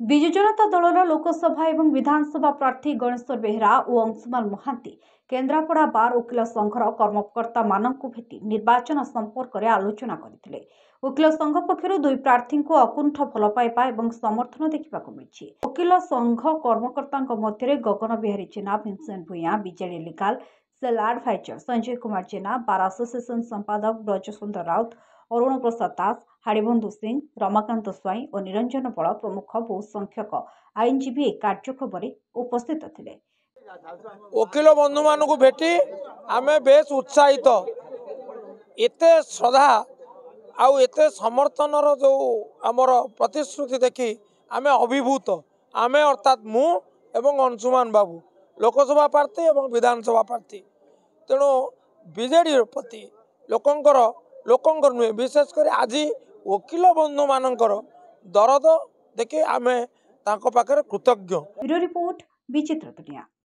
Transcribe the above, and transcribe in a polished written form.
विजु जनता दलर लोकसभा और विधानसभा प्रार्थी गणेश्वर बेहरा और अंशुमान महांती केन्द्रापड़ा बार वकिल संघर कर्मकर्ता मानक भेटी निर्वाचन संपर्क में आलोचना करते। वकिल संघ पक्षर दुई प्रार्थी को अकुंठ भल पाइबा और समर्थन देखा मिली। वकिल संघ कर्मकर्ता मध्य गगन Bihari Jena, Bhimsen Bhuyan, BJD legal cell adviser Sanjay Kumar Jena, bar association संपादक ब्रजसुंदर राउत, अरुण प्रसाद दास, हाड़ीबंधु सिंह, रमाकांत स्वाई और निरंजन बल प्रमुख बहु संख्यक आईनजीवी कार्यक्रम में उपस्थित थे। वकिल बंधु मान भेटी आम बेस उत्साहित एते श्रद्धा आउ एते समर्थन जो आमर प्रतिश्रुति देखी आम अभिभूत आम अर्थात मु एवं अंशुमान बाबू लोकसभा प्रार्थी एवं विधानसभा प्रार्थी तेणु बीजेडी प्रति लोकंकर नुहे विशेषकर आज वकिल बंधु मानकर दरद देखि आम तांको पाखरे कृतज्ञ। ब्यूरो रिपोर्ट विचित्र दुनिया।